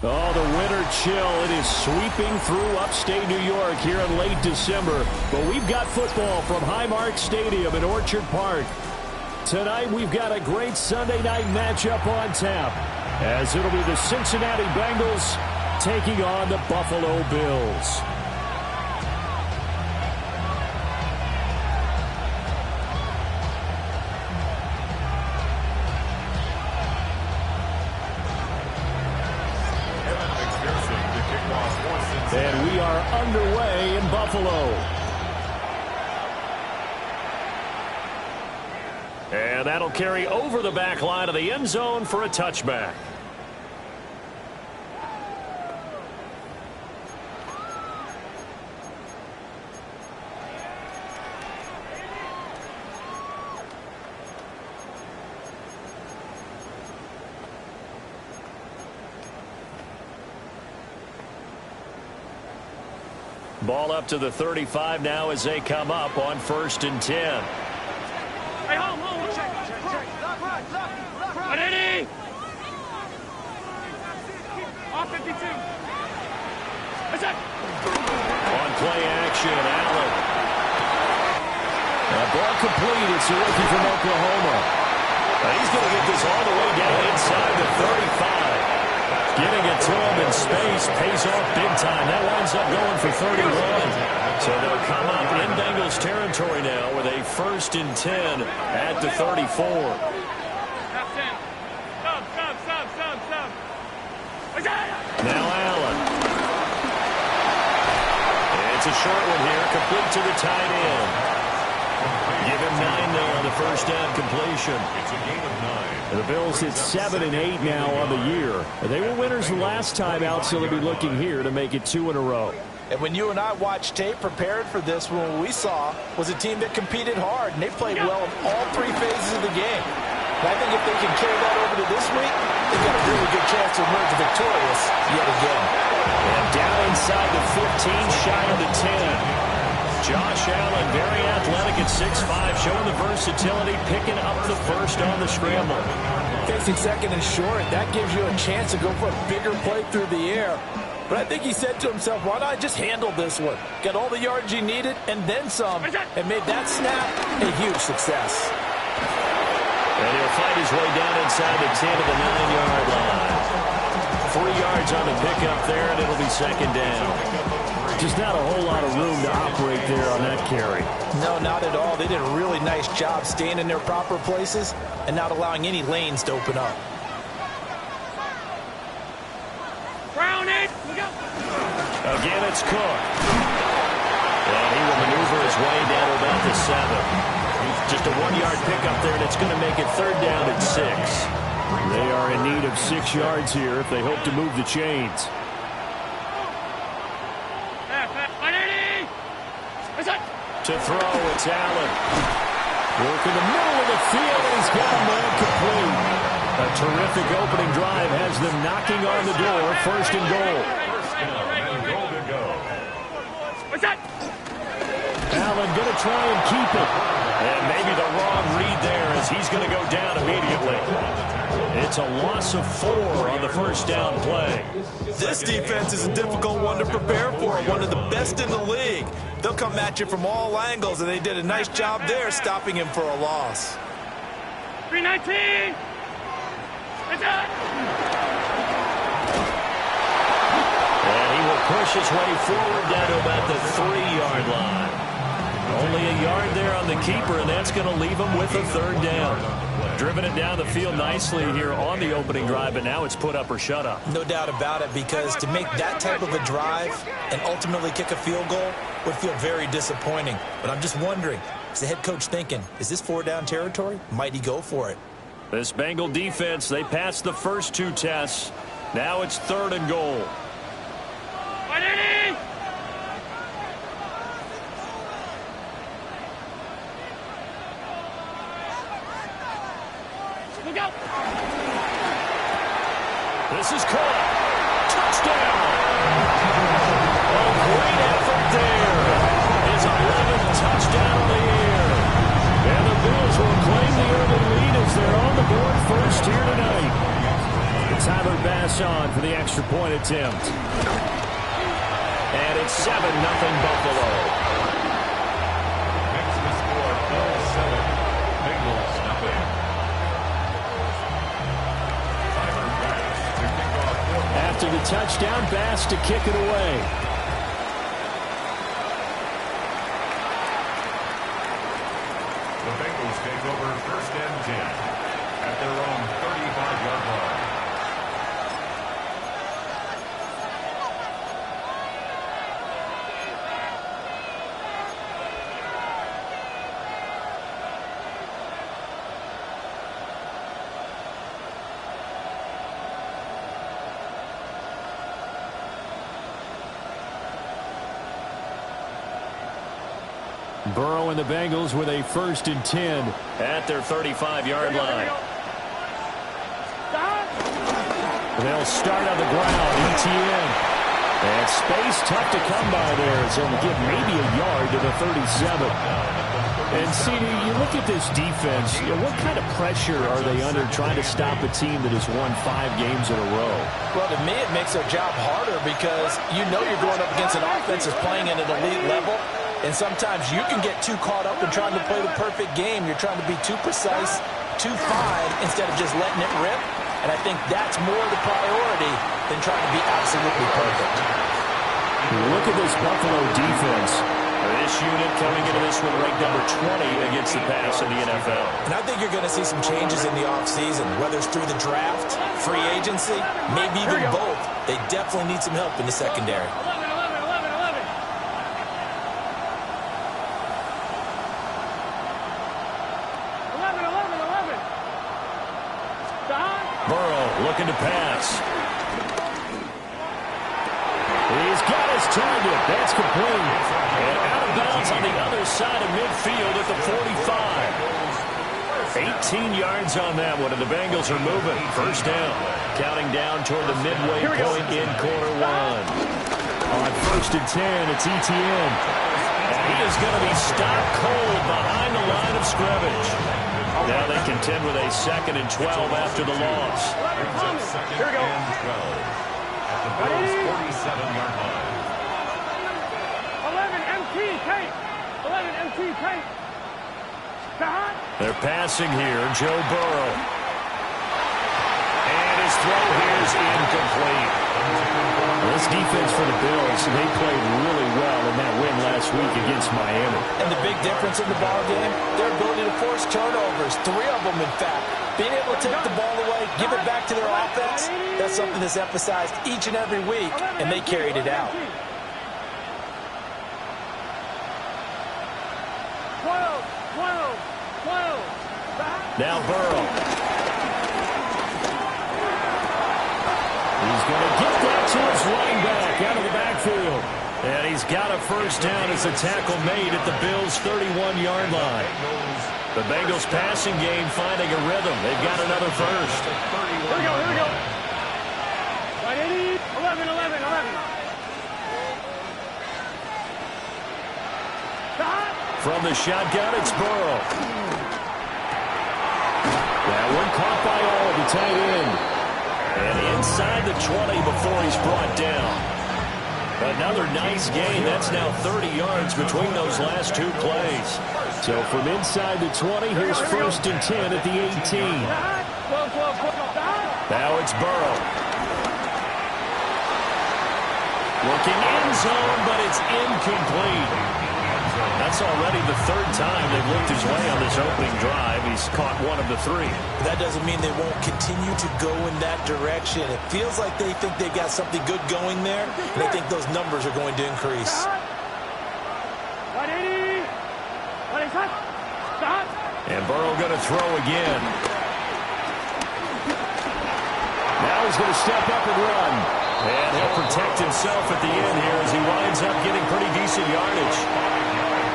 Oh, the winter chill. It is sweeping through upstate New York here in late December. But we've got football from Highmark Stadium in Orchard Park. Tonight, we've got a great Sunday night matchup on tap, as it'll be the Cincinnati Bengals taking on the Buffalo Bills. And we are underway in Buffalo. And that'll carry over the back line of the end zone for a touchback. Ball up to the 35 now as they come up on 1st and 10. Hey, hold on. Check. Ready? Off 52. That's it. On play action, Allen. That ball complete. It's the rookie from Oklahoma. He's going to get this all the way down inside the 35. Getting it to him in space pays off big time. That winds up going for 31. So they'll come up in Bengals territory now with a 1st and 10 at the 34. Stop. Now Allen. It's a short one here, complete to the tight end. Give him 9 there on the first down completion. It's a gain of 9. The Bills hit 7 and 8 now on the year. They were winners the last time out, so they'll be looking here to make it 2 in a row. And when you and I watched tape prepared for this, what we saw was a team that competed hard, and they played well in all 3 phases of the game. And I think if they can carry that over to this week, they've got a really good chance to emerge victorious yet again. And down inside the 15, shy of the 10. Josh Allen, very athletic at 6'5", showing the versatility, picking up the first on the scramble. Facing 2nd and short, that gives you a chance to go for a bigger play through the air. But I think he said to himself, why not just handle this one? Got all the yards he needed and then some, and made that snap a huge success. And he'll fight his way down inside the 10 to the 9-yard line. 3 yards on the pickup there, and it'll be 2nd down. Just not a whole lot of room to operate there on that carry. No, not at all. They did a really nice job staying in their proper places and not allowing any lanes to open up. Brown it. Again, it's Cook. And he will maneuver his way down to about the 7. Just a 1-yard pickup there, and it's going to make it 3rd down at 6. They are in need of 6 yards here if they hope to move the chains. To throw, it's Allen. Working the middle of the field, and he's got him all complete. A terrific opening drive has them knocking on the door. 1st and goal. Allen going to try and keep it. And maybe the wrong read there as he's going to go down immediately. It's a loss of 4 on the first down play. This defense is a difficult one to prepare for, one of the best in the league. They'll come at you from all angles, and they did a nice job there stopping him for a loss. 319. And he will push his way forward down to about the 3-yard line. Only a yard there on the keeper, and that's going to leave him with a 3rd down. Driven it down the field nicely here on the opening drive, but now it's put up or shut up. No doubt about it, because to make that type of a drive and ultimately kick a field goal would feel very disappointing. But I'm just wondering, is the head coach thinking, is this 4-down territory? Might he go for it? This Bengal defense, they passed the first 2 tests. Now it's 3rd and goal. This is caught. Touchdown. Oh, great effort there. His 11th touchdown of the year. And the Bills will claim the early lead as they're on the board first here tonight. Tyler Bass on for the extra point attempt. And it's 7-0 Buffalo. Next to score 7. Bengals nothing. Tyler Bass to kick off. After the touchdown, Bass to kick it away. The Bengals take over 1st and 10 at their own 35-yard line. Burrow and the Bengals with a 1st and 10 at their 35-yard line. They'll start on the ground. ETN. And space tough to come by there. So they'll get maybe a yard to the 37. And see, you look at this defense, what kind of pressure are they under trying to stop a team that has won 5 games in a row? Well, to me, it makes their job harder because you're going up against an offense that's playing at an elite level. And sometimes you can get too caught up in trying to play the perfect game. You're trying to be too precise, too fine, instead of just letting it rip. And I think that's more the priority than trying to be absolutely perfect. Look at this Buffalo defense. This unit coming into this one ranked number 20 against the pass in the NFL. And I think you're going to see some changes in the offseason, whether it's through the draft, free agency, maybe even both. They definitely need some help in the secondary. Burrow looking to pass. He's got his target. That's complete. And out of bounds on the other side of midfield at the 45. 18 yards on that one, and the Bengals are moving. 1st down. Counting down toward the midway point in quarter 1. On 1st and 10, it's ETN. And he is going to be stopped cold behind the line of scrimmage. Now they contend with a 2nd and 12 after the loss. Here we go. At the Bills' 47-yard line. 11 MT Kate. 11 MT Kate. They're passing here. Joe Burrow. And his throw here is incomplete. This defense for the Bills, they played really well in that win last week against Miami. And the big difference in the ball game, their ability to force turnovers, 3 of them in fact. Being able to take the ball away, give it back to their offense, that's something that's emphasized each and every week, and they carried it out. 12. Now Burrow. He's going to get that to his running back out of the backfield. And he's got a 1st down as a tackle made at the Bills' 31-yard line. The Bengals passing game finding a rhythm. They've got another 1st. Here we go. Right, 11. From the shotgun, it's Burrow. That one caught by all, the tight end. And inside the 20 before he's brought down. Another nice gain. That's now 30 yards between those last 2 plays. So from inside the 20, here's 1st and 10 at the 18. Now it's Burrow. Looking end zone, but it's incomplete. That's already the 3rd time they've looked his way on this opening drive. He's caught 1 of the 3. That doesn't mean they won't continue to go in that direction. It feels like they think they've got something good going there, and they think those numbers are going to increase. And Burrow going to throw again. Now he's going to step up and run. And he'll protect himself at the end here as he winds up getting pretty decent yardage.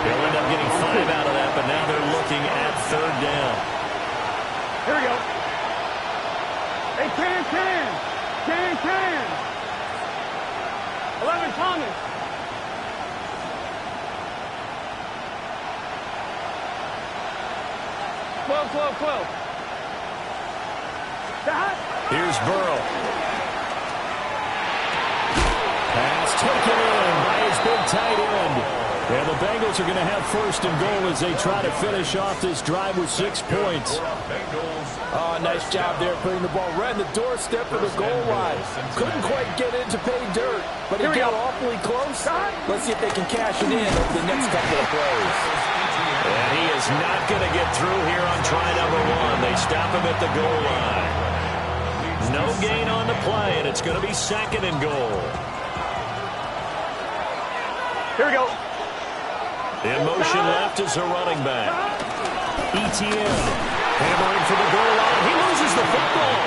He'll end up getting 5 out of that, but now they're looking at 3rd down. Here we go. Hey, 10. 11 Thomas. 12. Here's Burrow. Pass taken in by his big tight end. And the Bengals are going to have first and goal as they try to finish off this drive with 6 points. Oh, nice job there putting the ball right in the doorstep of the goal line. Couldn't quite get in to pay dirt, but it got awfully close. Let's see if they can cash it in over the next couple of plays. And he is not going to get through here on try number 1. They stop him at the goal line. No gain on the play, and it's going to be second and goal. Here we go. In motion left is a running back. ETN hammering for the goal line. He loses the football.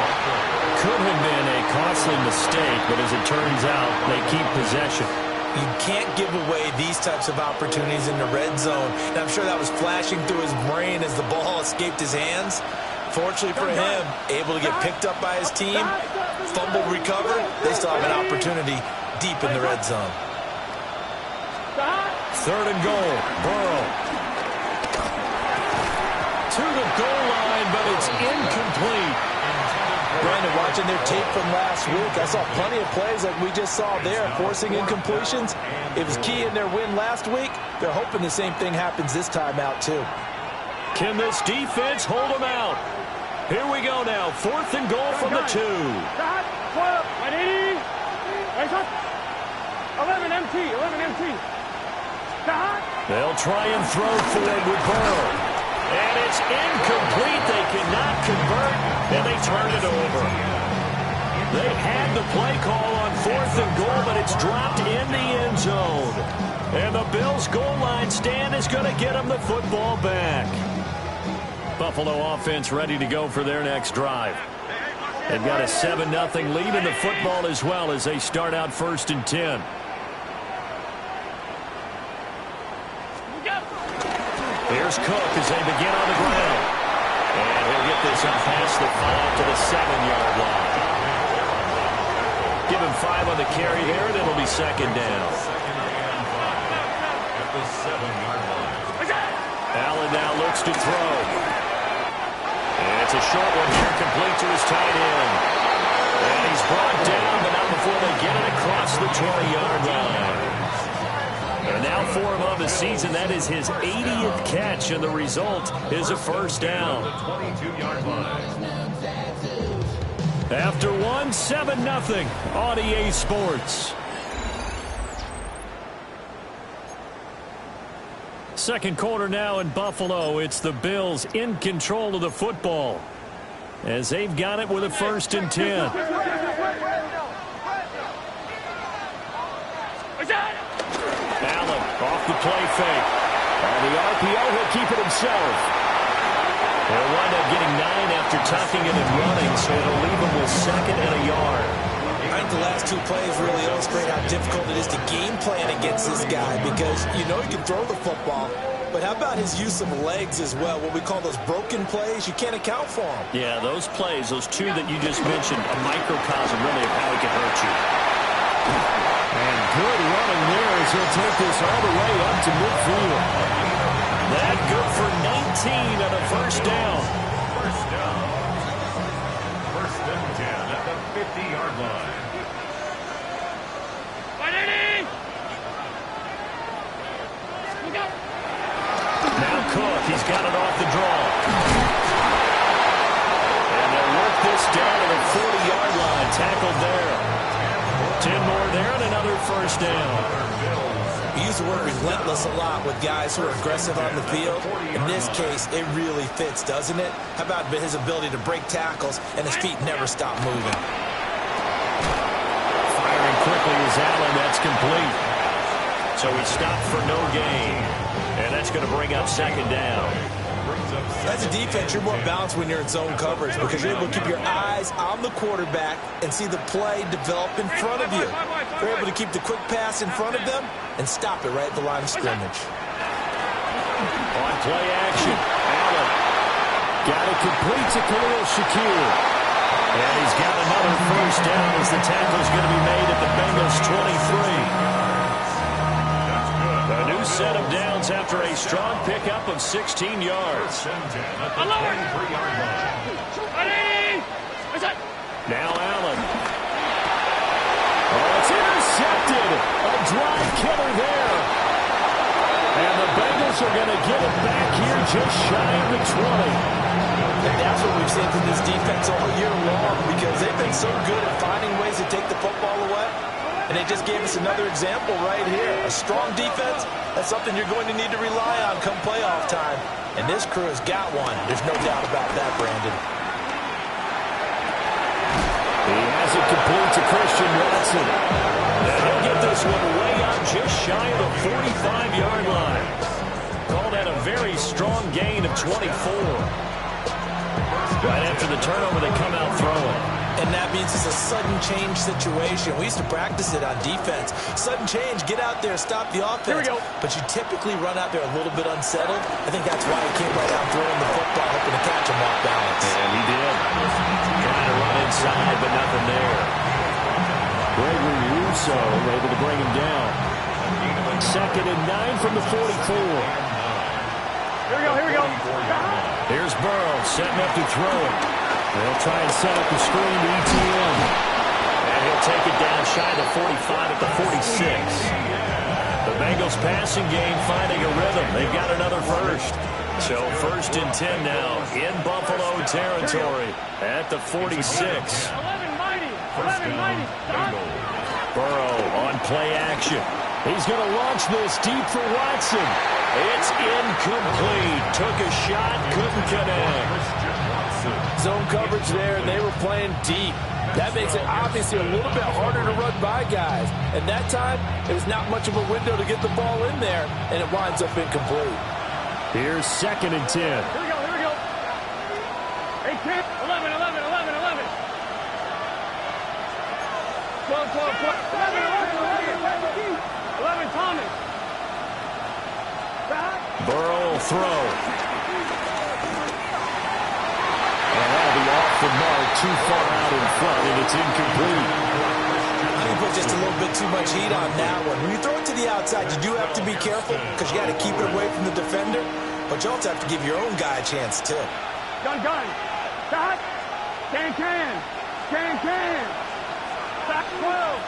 Could have been a costly mistake, but as it turns out, they keep possession. You can't give away these types of opportunities in the red zone. And I'm sure that was flashing through his brain as the ball escaped his hands. Fortunately for him, able to get picked up by his team, fumble recovered. They still have an opportunity deep in the red zone. Third and goal. Burrow. To the goal line, but it's incomplete. Brandon, watching their tape from last week, I saw plenty of plays like we just saw there, forcing incompletions. It was key in their win last week. They're hoping the same thing happens this time out, too. Can this defense hold them out? Here we go now. Fourth and goal from the 2. 11 MT, 11 MT. They'll try and throw forward with Burrow. And it's incomplete. They cannot convert, and they turn it over. They had the play call on fourth and goal, but it's dropped in the end zone. And the Bills' goal line stand is going to get them the football back. Buffalo offense ready to go for their next drive. They've got a 7-0 lead in the football as well as they start out first and 10. Here's Cook as they begin on the ground. And he'll get this up past the 5 to the 7-yard line. Give him 5 on the carry there, and it'll be second down. At the 7-yard line. Allen now looks to throw. And it's a short one here, complete to his tight end. And he's brought down, but not before they get it across the 20-yard line. And now for him on the season, that is his 80th catch, and the result is a first down. 22-yard line. After 7-0 on EA Sports. Second quarter now in Buffalo. It's the Bills in control of the football as they've got it with a first and 10. Allen off the play fake. On the RPO, he'll keep it himself. He'll wind up getting 9 after tucking it and running, so it'll leave him with second and a yard. I think the last 2 plays really illustrate how difficult it is to game plan against this guy because you know he can throw the football, but how about his use of legs as well, what we call those broken plays? You can't account for them. Yeah, those plays, those 2 that you just mentioned, a microcosm really of how he can hurt you. And good running there as he'll take this all the way up to midfield. That good for 19 on a first down. First down. First and 10 at the 50-yard line. Now Cook, he's got it off the draw. And they'll work this down to the 40-yard line. Tackled there. 10 more there and another first down. We use the word relentless a lot with guys who are aggressive on the field. In this case, it really fits, doesn't it? How about his ability to break tackles and his feet never stop moving? Firing quickly is Allen. That's complete. So he stopped for no gain. And that's going to bring up second down. As a defense, you're more balanced when you're in zone coverage because you're able to keep your eyes on the quarterback and see the play develop in front of you. You're able to keep the quick pass in front of them and stop it right at the line of scrimmage. On play action, Allen got it complete to Khalil Shakir. And he's got another first down as the tackle is going to be made at the Bengals 23. A new set of downs after a strong pickup of 16 yards. First and 10 at the 23-yard line. Now Bengals are going to get it back here just shy of the 20. And that's what we've seen from this defense all year long, because they've been so good at finding ways to take the football away. And they just gave us another example right here. A strong defense, that's something you're going to need to rely on come playoff time. And this crew has got one. There's no doubt about that, Brandon. He has it complete to Christian Watson. And he'll get this one way up just shy of the 45-yard line. Called that a very strong gain of 24. Right after the turnover, they come out throwing. And that means it's a sudden change situation. We used to practice it on defense. Sudden change, get out there, stop the offense. Here we go. But you typically run out there a little bit unsettled. I think that's why he came right out throwing the football, hoping to catch him off balance. And he did. Trying to run inside, but nothing there. Gregory Russo able to bring him down. 2nd and 9 from the 44. Here we go. Here's Burrow setting up to throw it. They'll try and set up the screen to ETN. And he'll take it down shy of the 45 at the 46. The Bengals passing game finding a rhythm. They've got another first. So 1st and 10 now in Buffalo territory at the 46. 11-90. Burrow on play action. He's going to launch this deep for Watson. It's incomplete. Took a shot, couldn't connect. Zone coverage there, and they were playing deep. That makes it obviously a little bit harder to run by guys. And that time, it was not much of a window to get the ball in there, and it winds up incomplete. Here's 2nd and 10. Here we go. 8, 10, 11. 12. 11, Thomas. Burrow will throw. And that'll be off the mark, too far out in front, and it's incomplete. You put just a little bit too much heat on that one. When you throw it to the outside, you do have to be careful because you got to keep it away from the defender, but you also have to give your own guy a chance too. Gun. Stop. Can. Stop. 12.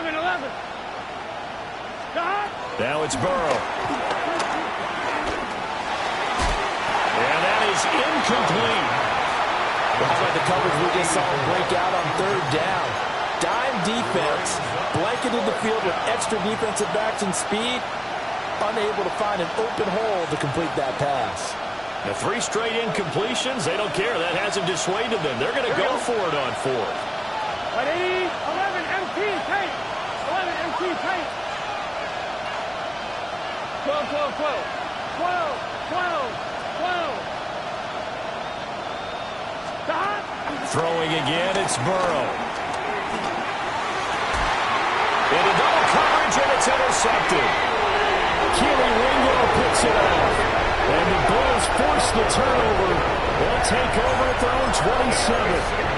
11. Stop. Now it's Burrow. And that is incomplete. How about the coverage we just saw him break out on 3rd down? Dime defense, blanketed the field with extra defensive backs and speed, unable to find an open hole to complete that pass. The 3 straight incompletions, they don't care. That hasn't dissuaded them. They're going to go for it on 4th. 11 MT tape. 11 MT tape. 12. Stop. Throwing again, it's Burrow. Into double coverage, and it's intercepted. Keely Ringo picks it off. And the Bills force the turnover. They'll take over at their own 27.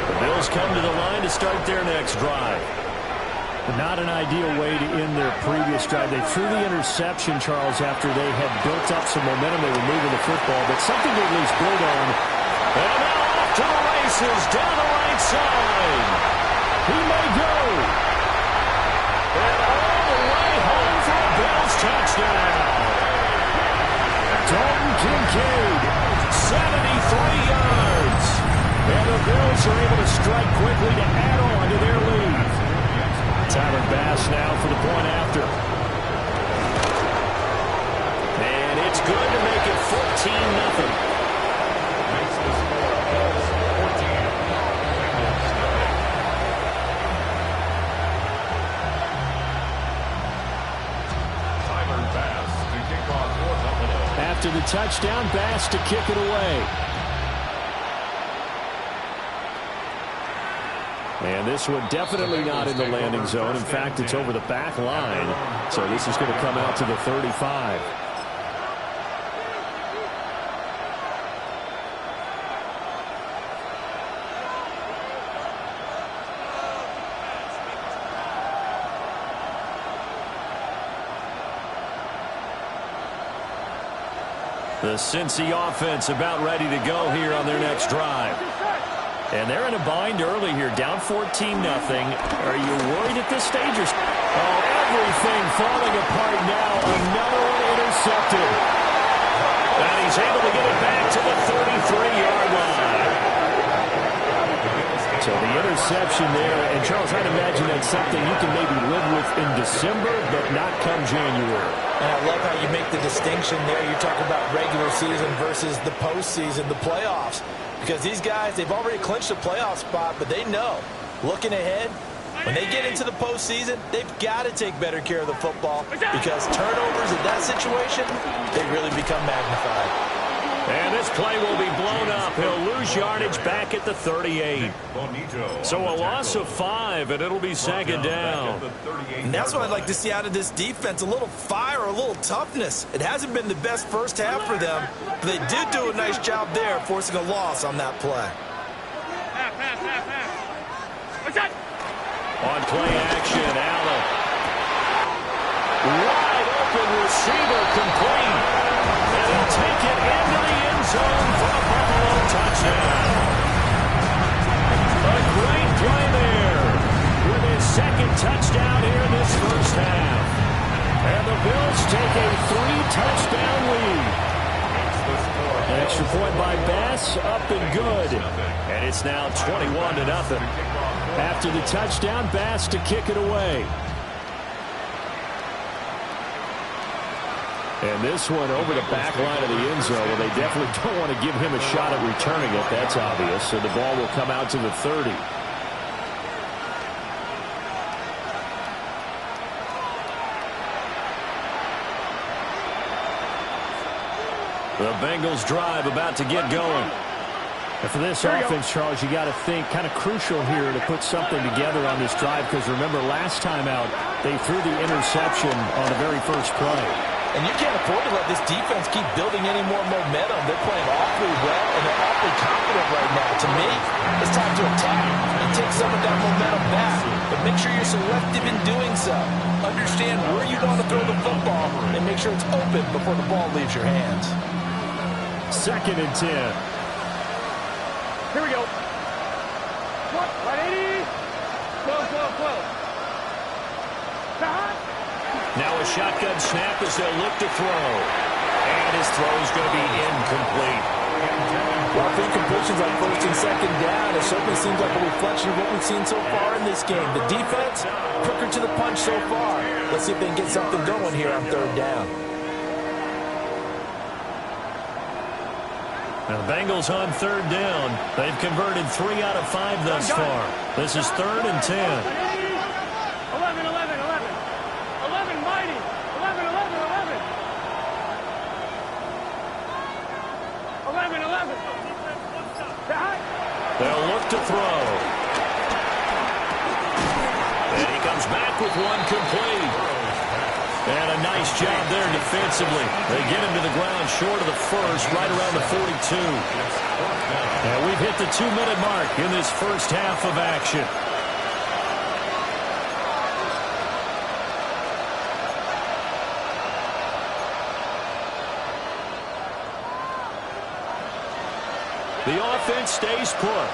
The Bills come to the line to start their next drive. Not an ideal way to end their previous drive. They threw the interception, Charles, after they had built up some momentum. They were moving the football, but something to at least build on. And now off to the races, down the right side. He may go. And all the way home for a Bills touchdown. Dalton Kincaid, 73 yards. And the Bills are able to strike quickly to add on to their lead. Tyler Bass now for the point after. And it's good to make it 14-0. Tyler Bass to kick off 4th. After the touchdown, Bass to kick it away. And this one definitely not in the landing zone. In fact, it's over the back line. So this is going to come out to the 35. The Cincy offense about ready to go here on their next drive. And they're in a bind early here, down 14-0. Are you worried at this stage? Oh, everything falling apart now. Another one intercepted. And he's able to get it back to the 33-yard line. So the interception there, and Charles, I'd imagine that's something you can maybe live with in December, but not come January. And I love how you make the distinction there. You're talking about regular season versus the postseason, the playoffs. Because these guys, they've already clinched a playoff spot, but they know, looking ahead, when they get into the postseason, they've got to take better care of the football because turnovers in that situation, they really become magnified. And this play will be blown up. He'll lose yardage back at the 38. So a loss of 5, and it'll be second down. And that's what I'd like to see out of this defense, a little fire, a little toughness. It hasn't been the best first half for them, but they did do a nice job there, forcing a loss on that play. On play action, Allen. Wide open receiver complete. And he'll take it into the end zone for a Buffalo touchdown. A great play there with his second touchdown here in this first half. And the Bills take a 3-touchdown lead. An extra point by Bass, up and good. And it's now 21-0. After the touchdown, Bass to kick it away. And this one over the back line of the end zone. Well, they definitely don't want to give him a shot at returning it. That's obvious. So the ball will come out to the 30. The Bengals drive about to get going. And for this offense, Charles, you got to think kind of crucial here to put something together on this drive because remember last time out they threw the interception on the very first play. And you can't afford to let this defense keep building any more momentum. They're playing awfully well, and they're awfully confident right now. To me, it's time to attack and take some of that momentum back. But make sure you're selective in doing so. Understand where you want to throw the football and make sure it's open before the ball leaves your hands. 2nd and 10. Here we go. 180. 12. Now a shotgun snap as they'll look to throw. And his throw is going to be incomplete. Well, I think completions on 1st and 2nd down, it certainly seems like a reflection of what we've seen so far in this game. The defense, quicker to the punch so far. Let's see if they can get something going here on 3rd down. Now the Bengals on 3rd down. They've converted 3 out of 5 thus far. This is 3rd and 10. 11, mighty. 11. 11. They'll look to throw. And he comes back with one complete. And a nice job there defensively. They get him to the ground short of the first, right around the 42. And we've hit the 2-minute mark in this first half of action. The offense stays put.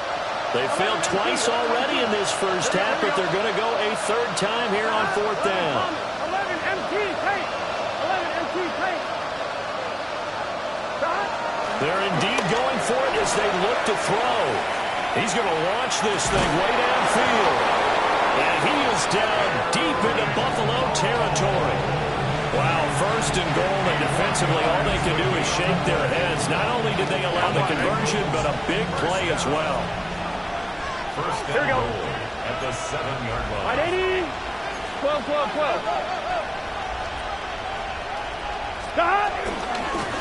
They failed twice already in this first half, but they're going to go a 3rd time here on 4th down. 11 MT tape. They're indeed going for it as they look to throw. He's going to launch this thing way downfield. And he is down deep into Buffalo territory. Wow, 1st and goal, and defensively all they can do is shake their heads. Not only did they allow the conversion, but a big play as well. Here we go. At the 7-yard line. 12. Stop!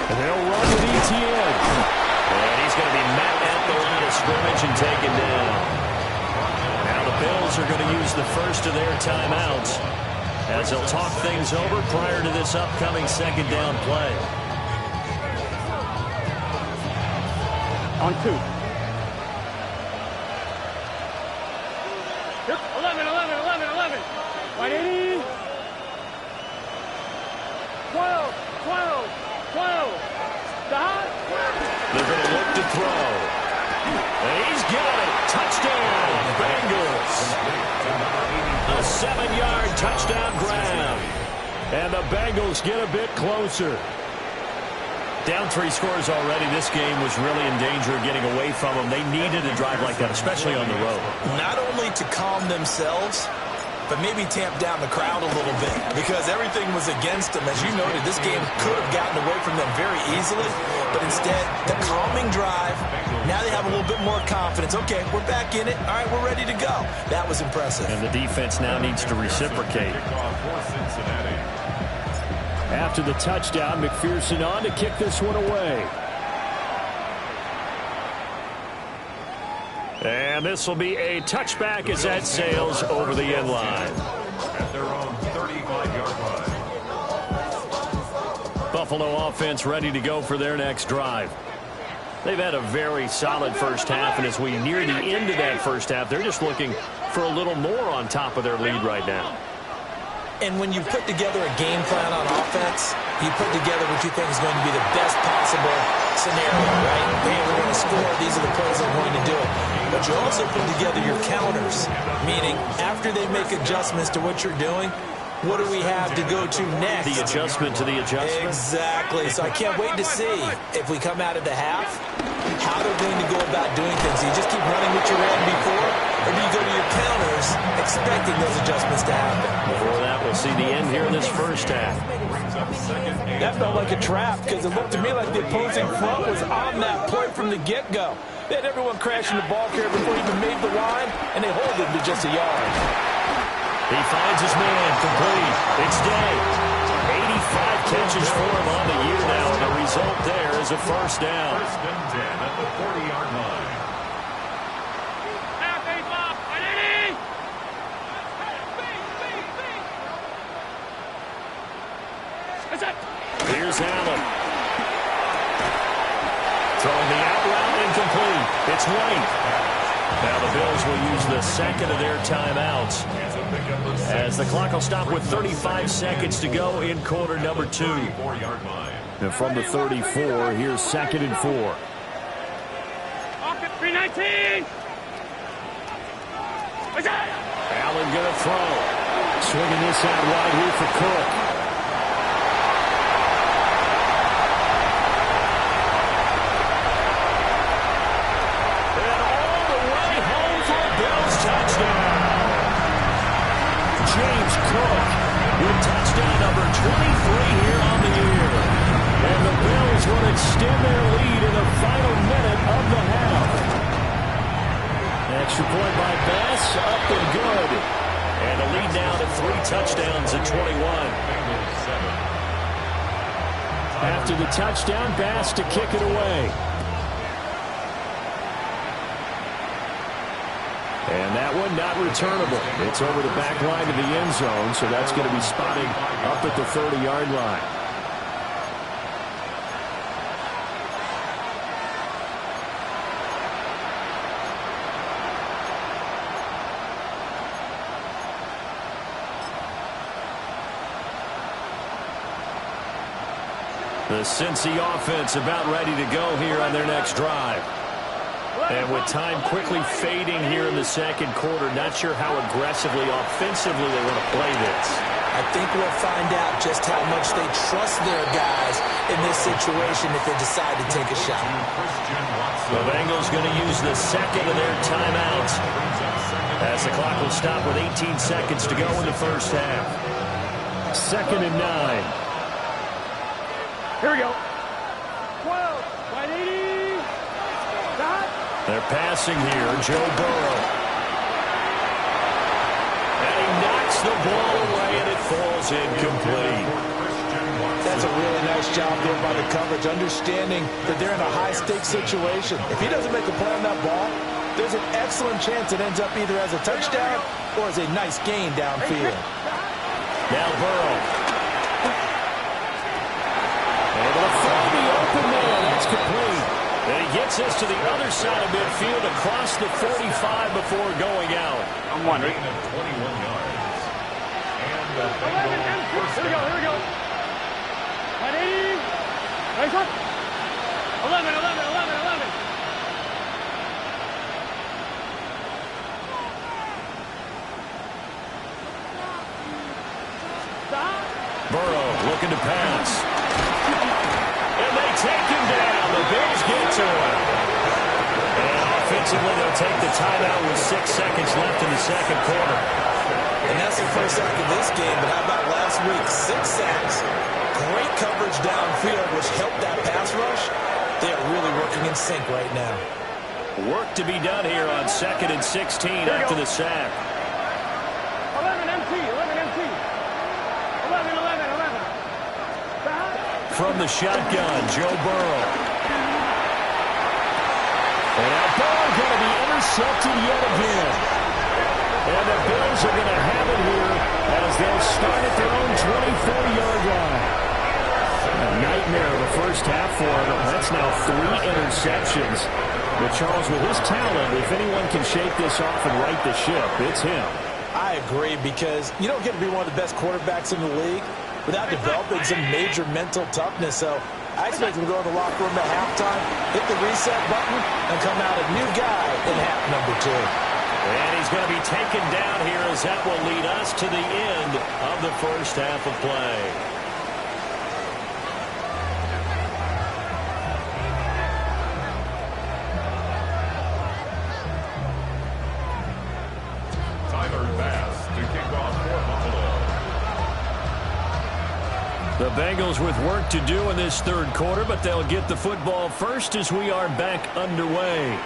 And they'll run with ETN. And he's going to be met at the line of scrimmage and taken down. Now the Bills are going to use the first of their timeouts as they'll talk things over prior to this upcoming 2nd down play. On 2. 11. 180. 12. Stop. They're going to look to throw. He's got it. Touchdown, Bengals. A 7-yard touchdown grab. And the Bengals get a bit closer. Down 3 scores already. This game was really in danger of getting away from them. They needed a drive like that, especially on the road. Not only to calm themselves, but maybe tamp down the crowd a little bit because everything was against them. As you noted, this game could have gotten away from them very easily, but instead, the calming drive, now they have a little bit more confidence. Okay, we're back in it. All right, we're ready to go. That was impressive. And the defense now needs to reciprocate. After the touchdown, McPherson on to kick this one away. And this will be a touchback as that sails over the end line. At their own 35-yard line. Buffalo offense ready to go for their next drive. They've had a very solid first half, and as we near the end of that first half, they're just looking for a little more on top of their lead right now. And when you put together a game plan on offense, you put together what you think is going to be the best possible scenario, right? Hey, we're going to score. These are the plays that are going to do it. But you also put together your counters, meaning after they make adjustments to what you're doing, what do we have to go to next? The adjustment to the adjustment? Exactly. So I can't wait to see if we come out of the half, how they're going to go about doing things. Do you just keep running what you ran before, or do you go to your counters expecting those adjustments to happen? Before that, we'll see the end here in this first half. That felt like a trap because it looked to me like the opposing front was on that play from the get-go. They had everyone crashing the ball carrier before he even made the line, and they hold him to just a yard. He finds his man, complete. It's Day. 85 catches for him on the year now, and the result there is a first down. First and 10 at the 40-yard line. Here's Allen. Throwing the out route incomplete. It's White. Now the Bills will use the second of their timeouts as the clock will stop with 35 seconds to go in quarter number 2. And from the 34, here's 2nd and 4. 319. Allen going to throw. Swinging this out wide here for Cook. With touchdown number 23 here on the year. And the Bills will extend their lead in the final minute of the half. Extra point by Bass, up and good. And a lead now to 3 touchdowns at 21. After the touchdown, Bass to kick it away. And that one not returnable. It's over the back line of the end zone, so that's going to be spotted up at the 30-yard line. The Cincy offense about ready to go here on their next drive. And with time quickly fading here in the second quarter, not sure how aggressively, offensively they want to play this. I think we'll find out just how much they trust their guys in this situation if they decide to take a shot. The Bengals going to use the second of their timeouts as the clock will stop with 18 seconds to go in the first half. 2nd and 9. Here we go. 12, 180. They're passing here, Joe Burrow. And he knocks the ball away, and it falls incomplete. That's a really nice job there by the coverage, understanding that they're in a high-stakes situation. If he doesn't make a play on that ball, there's an excellent chance it ends up either as a touchdown or as a nice gain downfield. Now Burrow. Able to find the open man. That's complete. And he gets us to the other side of midfield across the 45 before going out. I'm wondering. 21 yards. And the Bengals Here we go, here we go. 180. Nice one. 11. looking to pass. And they take him down. The Bills get to him. And offensively, they'll take the timeout with 6 seconds left in the second quarter. And that's the first sack of this game, but how about last week? 6 sacks, great coverage downfield, which helped that pass rush. They are really working in sync right now. Work to be done here on 2nd and 16 after the sack. 11 MT, 11 MT. 11, 11, 11. From the shotgun, Joe Burrow. And now Burrow going to be intercepted yet again. And the Bills are going to have it here as they'll start at their own 24-yard line. A nightmare of a first half for them. That's now 3 interceptions. But Charles, with his talent, if anyone can shake this off and right the ship, it's him. I agree, because you don't get to be one of the best quarterbacks in the league without developing some major mental toughness. So I expect him to go in the locker room at halftime, hit the reset button, and come out a new guy in half number 2. And he's going to be taken down here as that will lead us to the end of the first half of play. The Bengals with work to do in this third quarter, but they'll get the football first as we are back underway.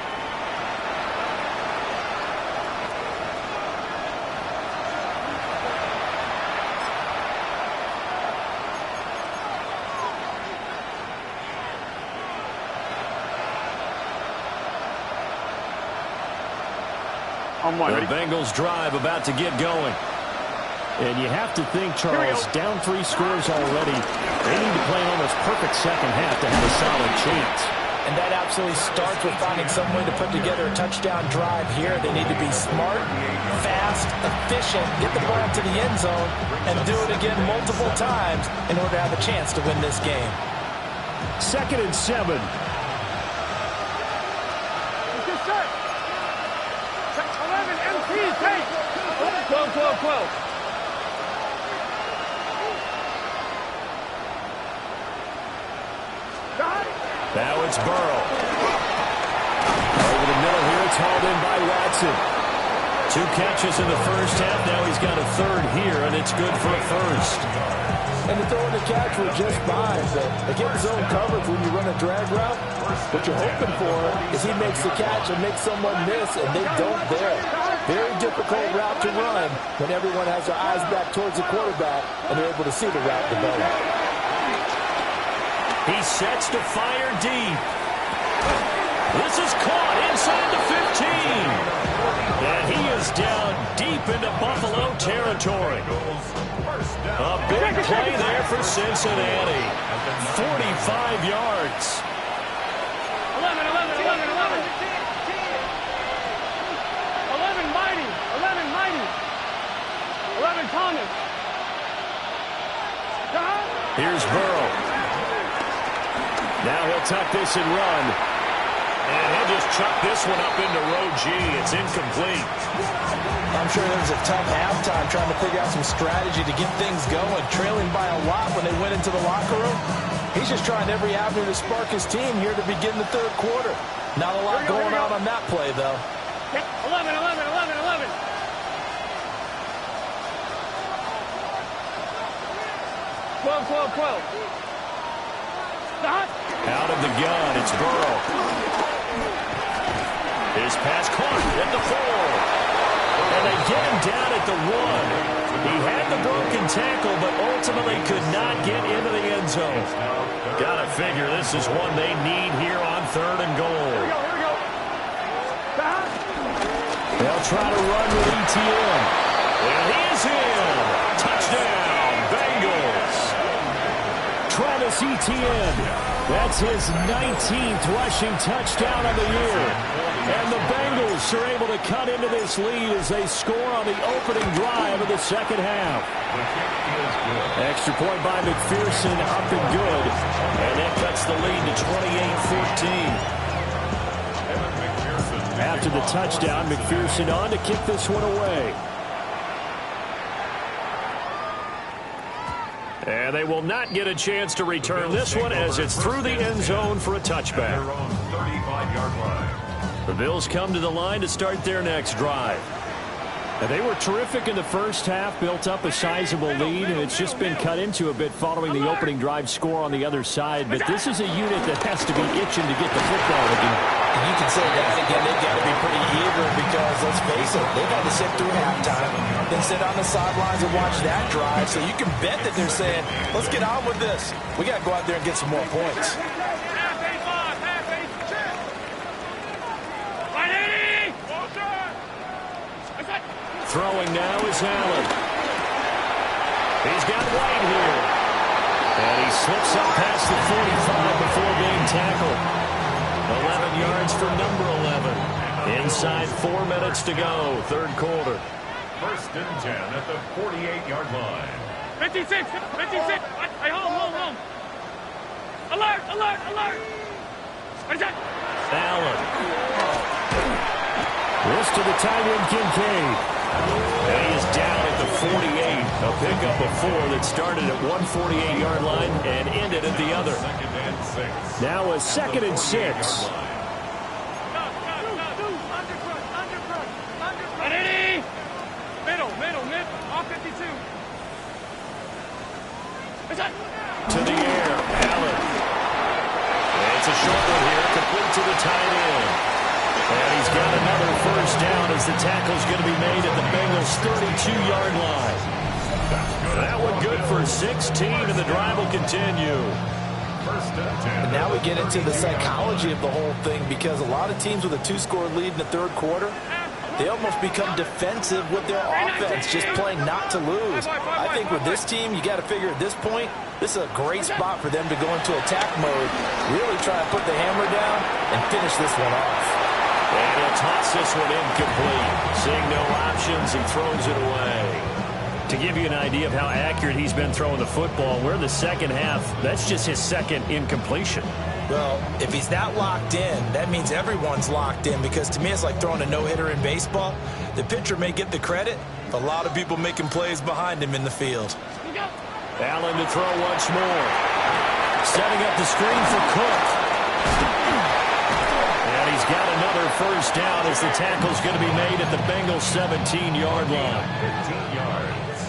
The Bengals drive about to get going. And you have to think, Charles, down 3 scores already. They need to play an almost perfect second half to have a solid chance. And that absolutely starts with finding some way to put together a touchdown drive here. They need to be smart, fast, efficient, get the ball to the end zone, and do it again multiple times in order to have a chance to win this game. 2nd and 7. 11, MT, take. 12, 12, 12. Now it's Burrow. Over the middle here, it's hauled in by Watson. 2 catches in the first half. Now he's got a 3rd here, and it's good for a first. And the throw and the catch were just fine, but again, zone coverage when you run a drag route, what you're hoping for is he makes the catch and makes someone miss, and they don't there. Very difficult route to run when everyone has their eyes back towards the quarterback and they're able to see the route develop. He sets to fire deep. This is caught inside the 15. And he is down deep into Buffalo territory. A big play there for Cincinnati. 45 yards. 11, 11, 11, 11. 11 mighty. 11 mighty. 11 Thomas. Here's Burrow. Now he'll tuck this and run. And he'll just chuck this one up into row G. It's incomplete. I'm sure there was a tough halftime trying to figure out some strategy to get things going, trailing by a lot when they went into the locker room. He's just trying every avenue to spark his team here to begin the third quarter. Not a lot going on that play, though. 11, 11, 11, 11. 12, 12, 12. Out of the gun, it's Burrow. His pass caught at the 4. And they get him down at the 1. He had the broken tackle, but ultimately could not get into the end zone. Gotta figure this is one they need here on 3rd and goal. Here we go. They'll try to run with ETN. And he is in. Touchdown, Bengals. Travis Etienne. That's his 19th rushing touchdown of the year. And the Bengals are able to cut into this lead as they score on the opening drive of the second half. Extra point by McPherson, up and good. And that cuts the lead to 28-14. After the touchdown, McPherson on to kick this one away. And they will not get a chance to return this one as it's through the end zone for a touchback. Their own 35-yard line. The Bills come to the line to start their next drive. Now, they were terrific in the first half, built up a sizable lead, and it's just been cut into a bit following the opening drive score on the other side. But this is a unit that has to be itching to get the football again. And you can say that again, they've got to be pretty eager because, let's face it, they've had to sit through halftime, then sit on the sidelines and watch that drive. So you can bet that they're saying, let's get on with this. We got to go out there and get some more points. Throwing now is Allen. He's got White here. And he slips up past the 45 before being tackled. 11 yards for number 11. Inside 4 minutes to go, third quarter. First and 10 at the 48-yard line. 56. Hey, home. Alert. What is that? Allen. This to the tight end, Kincaid. And he is down at the 48. A pickup of 4 that started at 148-yard line and ended at the other. Second and 6. Now a second and 6. Middle. All 52. To the air, Allen. And it's a short one here, complete to the tight end. And he's got another first down as the tackle's going to be made at the Bengals' 32-yard line. That one good for 16, and the drive will continue. First and 10. And now we get into the psychology of the whole thing because a lot of teams with a 2-score lead in the third quarter, they almost become defensive with their offense, just playing not to lose. I think with this team, you got to figure at this point, this is a great spot for them to go into attack mode, really try to put the hammer down and finish this one off. And he'll toss this one incomplete. Seeing no options, he throws it away. To give you an idea of how accurate he's been throwing the football, we're in the second half. That's just his second incompletion. Well, if he's that locked in, that means everyone's locked in because to me it's like throwing a no-hitter in baseball. The pitcher may get the credit, but a lot of people making plays behind him in the field. Allen to throw once more. Setting up the screen for Cook. And he's got another first down as the tackle's going to be made at the Bengals' 17-yard line. 15 yards.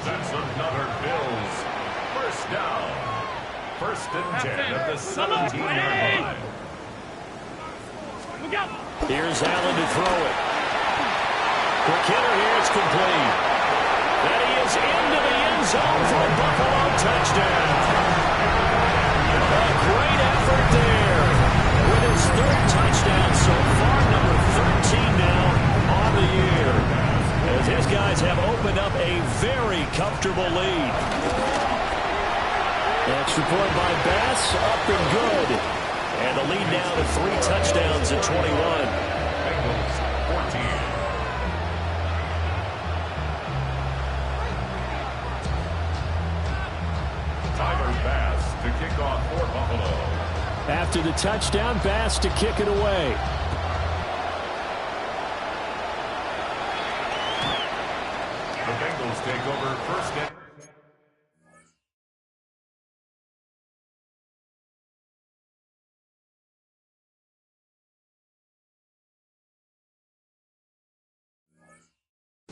That's another Bills first down. First and 10 at the 17-yard line. Here's Allen to throw it. Quick hitter here, it's complete. And he is into the end zone for a Buffalo touchdown. A great effort there. With his third touchdown so far, number 13 now on the year. As his guys have opened up a very comfortable lead. Extra point by Bass, up and good. And the lead now to 3 touchdowns at 21. Bengals 14. Tyler Bass to kick off for Buffalo. After the touchdown, Bass to kick it away. The Bengals take over first and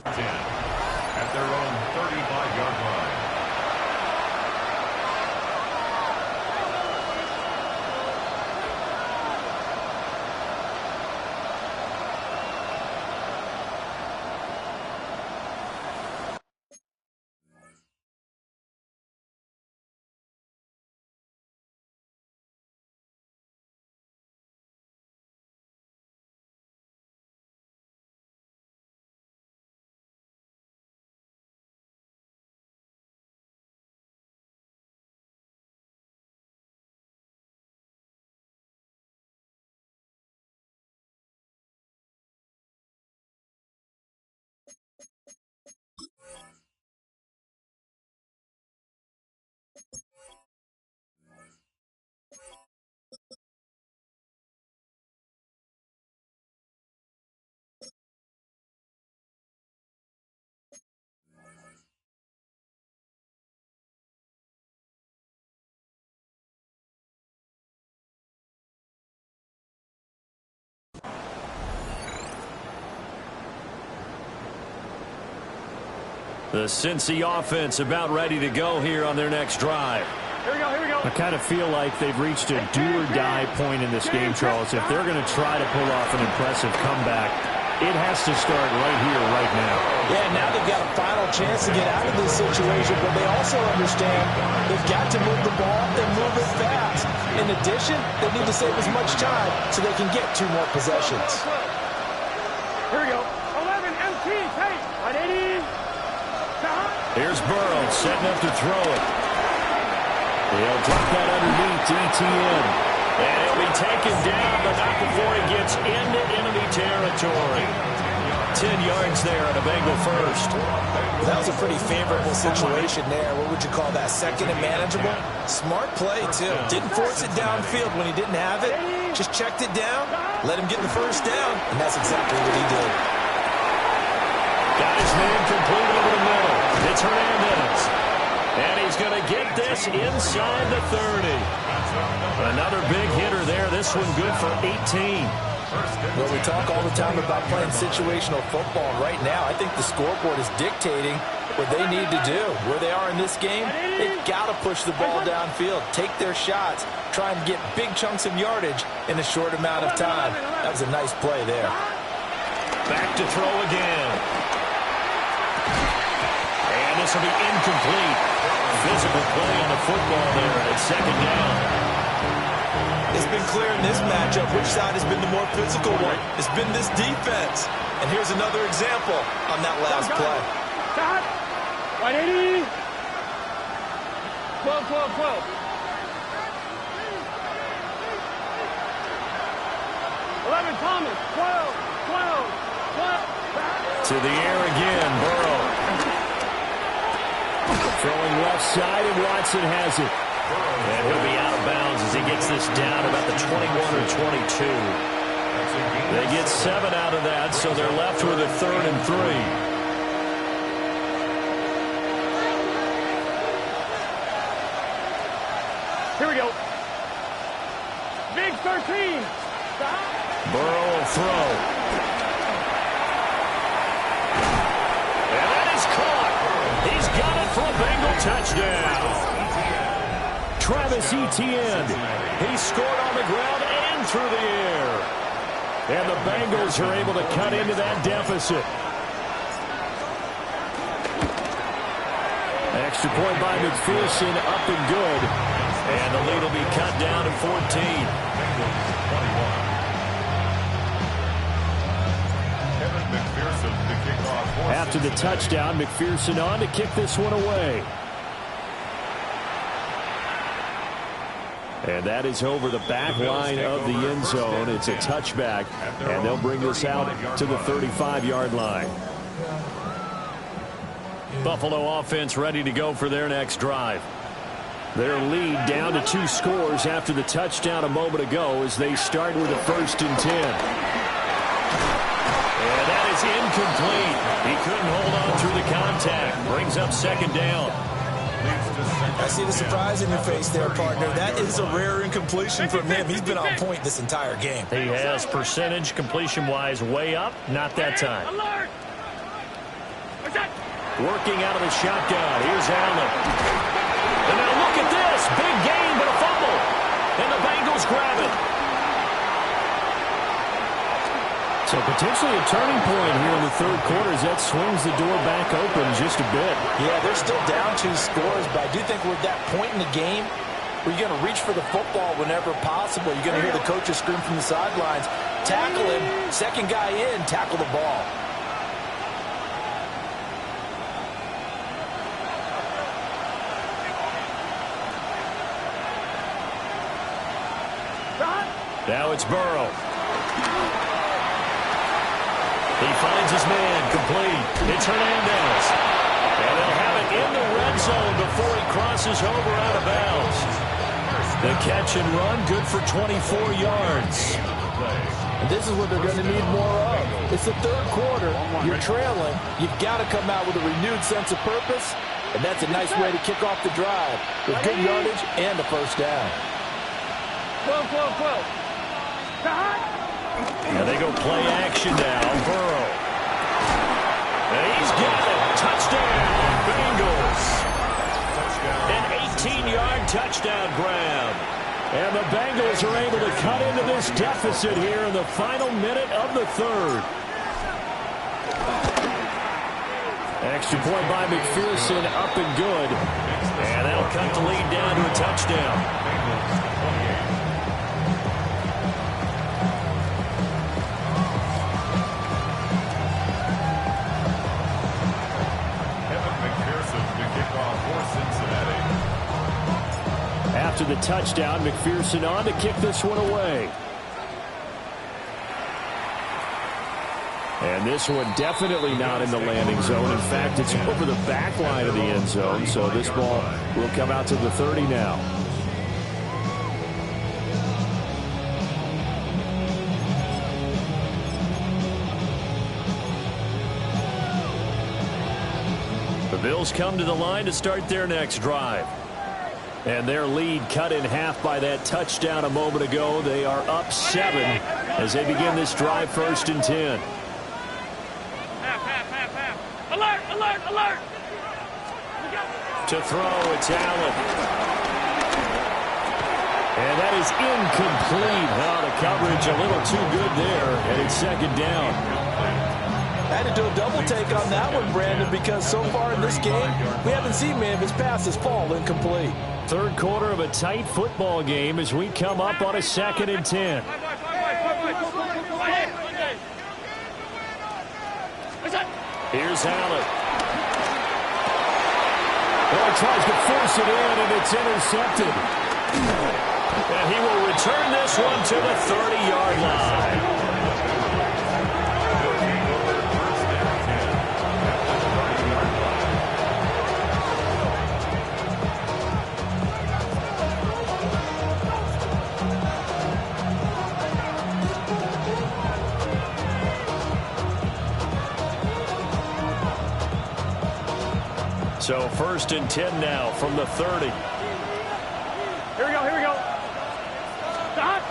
10 at their own 35-yard line. The Cincy offense about ready to go here on their next drive. Here we go, here we go. I kind of feel like they've reached a do-or-die point in this game, Charles. If they're going to try to pull off an impressive comeback, it has to start right here, right now. Yeah, now they've got a final chance to get out of this situation, but they also understand they've got to move the ball and move it fast. In addition, they need to save as much time so they can get 2 more possessions. Here we go. 11, MT, take. 180. Here's Burrow setting up to throw it. He'll drop that underneath to ETN. And he'll be taken down, but not before he gets into enemy territory. 10 yards there on a Bengal first. That was a pretty favorable situation there. What would you call that? Second and manageable? Smart play, too. Didn't force it downfield when he didn't have it. Just checked it down, let him get the first down, and that's exactly what he did. Got his man complete over the middle. It's Hernandez. And he's going to get this inside the 30. Another big hitter there. This one good for 18. Well, we talk all the time about playing situational football. Right now, I think the scoreboard is dictating what they need to do. Where they are in this game, they've got to push the ball downfield, take their shots, try and get big chunks of yardage in a short amount of time. That was a nice play there. Back to throw again. And this will be incomplete. Physical play on the football there, and it's second down. It's been clear in this matchup which side has been the more physical one. It's been this defense. And here's another example on that last play. 180. 12, 12, 12. 11, Thomas. 12, 12, 12. To the air again, Burrow. Throwing left side, and Watson has it. And he'll be out of bounds as he gets this down about the 21 or 22. They get 7 out of that, so they're left with a 3rd and 3. Here we go. Big 13. Burrow will throw. And that is caught. He's got it for a Bengal touchdown. Travis Etienne. He scored on the ground and through the air. And the Bengals are able to cut into that deficit. Extra point by McPherson, up and good. And the lead will be cut down to 14. After the touchdown, McPherson on to kick this one away. And that is over the back line of the end zone. It's a touchback, and they'll bring this out to the 35-yard line. Buffalo offense ready to go for their next drive. Their lead down to 2 scores after the touchdown a moment ago as they start with a 1st and 10. And that is incomplete. He couldn't hold on through the contact. Brings up 2nd down. I see the surprise in your face there, partner. That is a rare incompletion from him. He's been on point this entire game. He has percentage completion-wise way up. Not that time. Alert! Working out of the shotgun. Here's Allen. And now look at this. Big gain, but a fumble. And the Bengals grab it. So potentially a turning point here in the 3rd quarter as that swings the door back open just a bit. Yeah, they're still down 2 scores, but I do think we're at that point in the game where you're going to reach for the football whenever possible. You're going to hear the coaches scream from the sidelines, tackle him, 2nd guy in, tackle the ball. Now it's Burrow. He finds his man, complete. It's Hernandez. And they'll have it in the red zone before he crosses over out of bounds. The catch and run, good for 24 yards. And this is what they're going to need more of. It's the 3rd quarter. You're trailing. You've got to come out with a renewed sense of purpose. And that's a nice way to kick off the drive with good yardage and a 1st down. 12, 12, 12. And they go play action now. Burrow. And he's got it. Touchdown. touchdown grab. And the Bengals are able to cut into this deficit here in the final minute of the third. Extra point by McPherson, up and good. And that'll cut the lead down to a touchdown. After the touchdown, McPherson on to kick this one away. And this one definitely not in the landing zone. In fact, it's over the back line of the end zone, so this ball will come out to the 30 now. The Bills come to the line to start their next drive. And their lead cut in half by that touchdown a moment ago. They are up 7 as they begin this drive, 1st and 10. Alert, alert, alert. To throw, it's Allen. And that is incomplete. Oh, the coverage a little too good there, and it's 2nd down. I had to do a double take on that one, Brandon, because so far in this game, we haven't seen many of his passes fall incomplete. Third quarter of a tight football game as we come up on a 2nd and 10. Here's Allen. Well, he tries to force it in, and it's intercepted. And he will return this one to the 30-yard line. So 1st and 10 now from the 30. Here we go, here we go. Stop.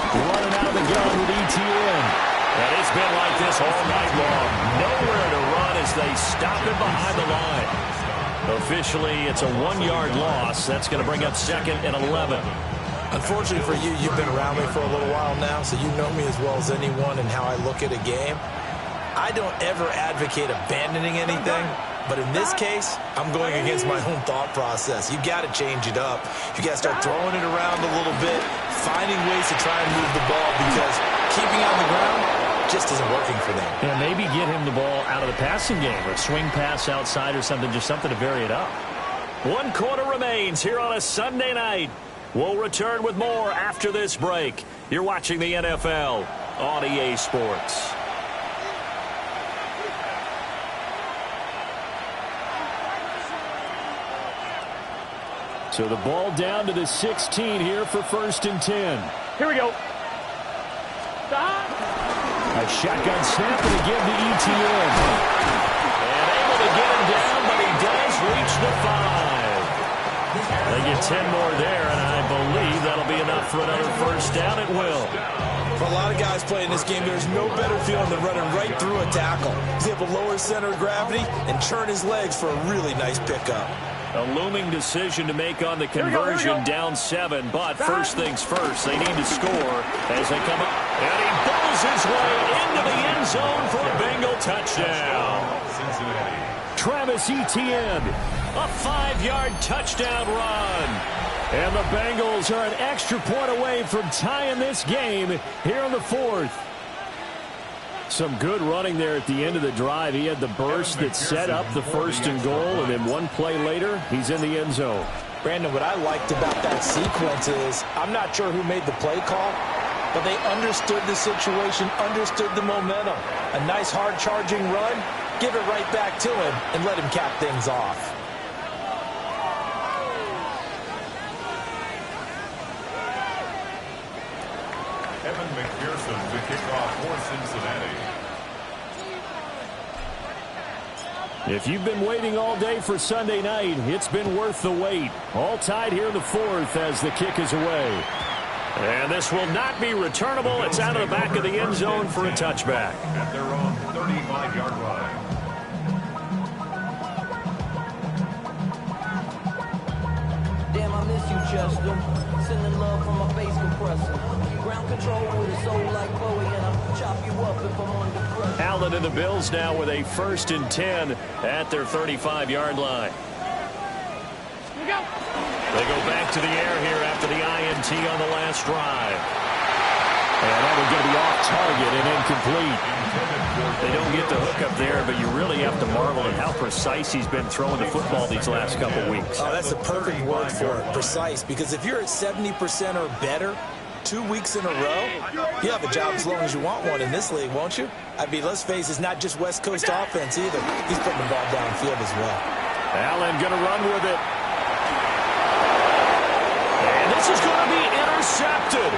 Running out of the gun with ETN. And it's been like this all night long. Nowhere to run as they stop him behind the line. Officially, it's a 1-yard loss. That's going to bring up 2nd and 11. Unfortunately for you, you've been around me for a little while now, so you know me as well as anyone and how I look at a game. I don't ever advocate abandoning anything. But in this case, I'm going against my own thought process. You got to change it up. You got to start throwing it around a little bit, finding ways to try and move the ball, because keeping on the ground just isn't working for them. Yeah, maybe get him the ball out of the passing game, or a swing pass outside or something, just something to vary it up. 1 quarter remains here on a Sunday night. We'll return with more after this break. You're watching the NFL on EA Sports. So the ball down to the 16 here for 1st and 10. Here we go. Stop. A shotgun snap and again to ETN. And able to get him down, but he does reach the 5. They get 10 more there, and I believe that'll be enough for another 1st down. It will. For a lot of guys playing this game, there's no better feeling than running right through a tackle. He's able to lower his center of gravity and churn his legs for a really nice pickup. A looming decision to make on the conversion, down 7, but first things first, they need to score as they come up. And he bowls his way into the end zone for a Bengal touchdown. Travis Etienne, a 5-yard touchdown run. And the Bengals are an extra point away from tying this game here in the 4th. Some good running there at the end of the drive. He had the burst that set up the 1st and goal, and then one play later, he's in the end zone. Brandon, what I liked about that sequence is, I'm not sure who made the play call, but they understood the situation, understood the momentum. A nice hard charging run, give it right back to him, and let him cap things off. Evan McPherson to kick off for Cincinnati. If you've been waiting all day for Sunday night, it's been worth the wait. All tied here in the 4th as the kick is away. And this will not be returnable. It's out of the back of the end zone for a touchback. At their own 35-yard line. Damn, I miss you just them. Sending love from my face compressor. Ground control with a soul like Bowie, and I'll chop you up if I'm under pressure. Allen and the Bills now with a 1st and 10 at their 35-yard line. Here we go. They go back to the air here after the INT on the last drive. And that would going to be off target and incomplete. They don't get the hook up there, but you really have to marvel at how precise he's been throwing the football these last couple weeks. Oh, that's a perfect word for it, precise, because if you're at 70% or better 2 weeks in a row, you have a job as long as you want one in this league, won't you? I mean, let's face it, it's not just West Coast offense either. He's putting the ball downfield as well. Allen going to run with it. And this is going to be intercepted.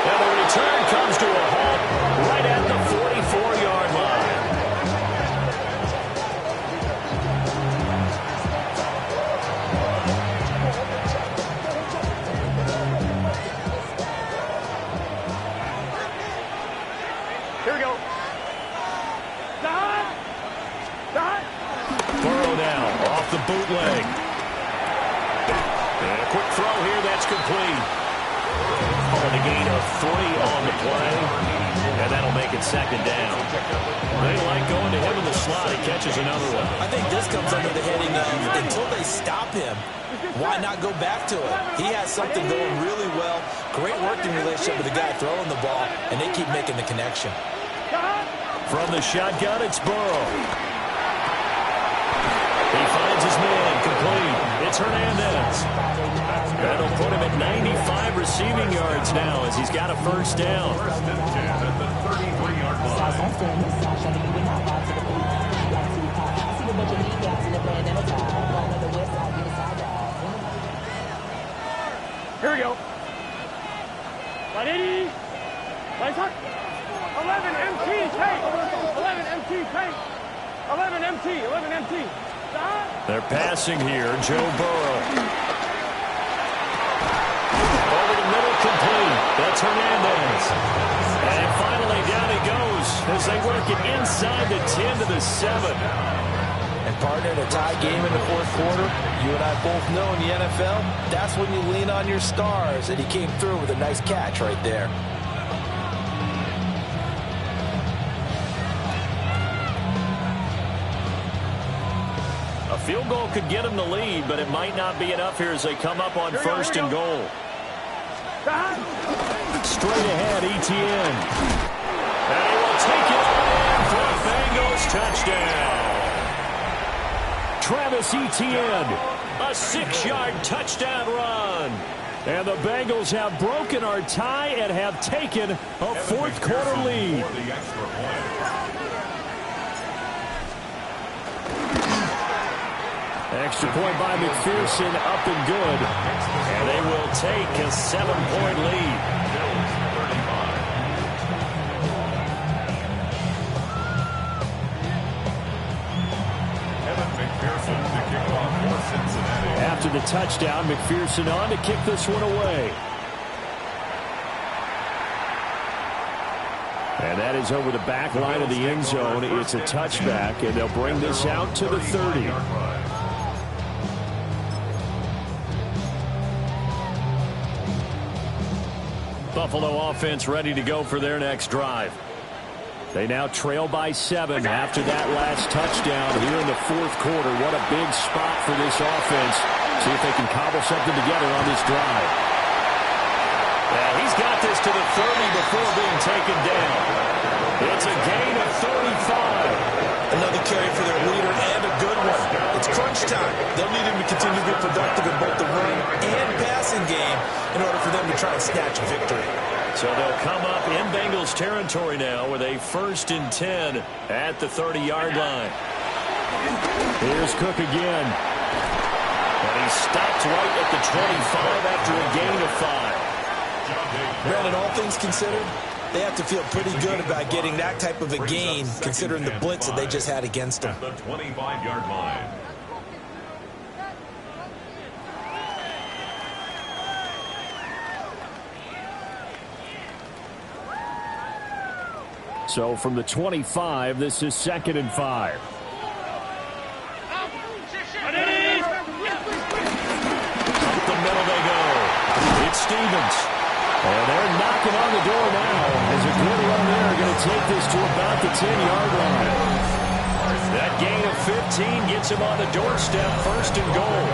And the return comes to a halt right at the 44-yard line. Here we go. Dot. Burrow now off the bootleg. And a quick throw here, that's complete. And a gain of 3 on the play, and that'll make it 2nd down. They like going to him in the slot. He catches another one. I think this comes under the heading of until they stop him, why not go back to it? He has something going really well, great working relationship with the guy throwing the ball, and they keep making the connection. From the shotgun, it's Burrow. He finds his man, complete. It's Hernandez. That'll put him at 95 receiving yards now as he's got a 1st down. 1st and 10 at the 33-yard line. Here we go. 180. Right hook. 11 MT take. 11 MT take. 11 MT. 11 MT. They're passing here. Joe Burrow. Over the middle, complete. That's Hernandez. And finally down he goes as they work it inside the 10 to the 7. And partner, in a tie game in the 4th quarter, you and I both know in the NFL, that's when you lean on your stars, and he came through with a nice catch right there. A field goal could get him the lead, but it might not be enough here as they come up on 1st and goal. Straight ahead, Etienne. And he will take it in for a Bengals touchdown. Travis Etienne, a 6-yard touchdown run. And the Bengals have broken our tie and have taken a 4th quarter lead. Extra point by McPherson, up and good. And they will take a 7-point lead. After the touchdown, McPherson on to kick this one away. And that is over the back line of the end zone. It's a touchback, and they'll bring this out to the 30. Buffalo offense ready to go for their next drive. They now trail by 7 after that last touchdown here in the 4th quarter. What a big spot for this offense. See if they can cobble something together on this drive. Yeah, he's got this to the 30 before being taken down. It's a gain of 35. Another carry for their leader and a good one. It's crunch time. They'll need him to continue to be productive in both the run and passing game in order for them to try and snatch a victory. So they'll come up in Bengals territory now with a 1st and 10 at the 30-yard line. Here's Cook again. And he stops right at the 25 after a gain of 5. Brandon, all things considered, they have to feel pretty good about getting that type of a gain considering the blitz that they just had against them. At the 25-yard line. So from the 25, this is 2nd and 5. Up the take this to about the 10-yard line. That gain of 15 gets him on the doorstep, first and goal.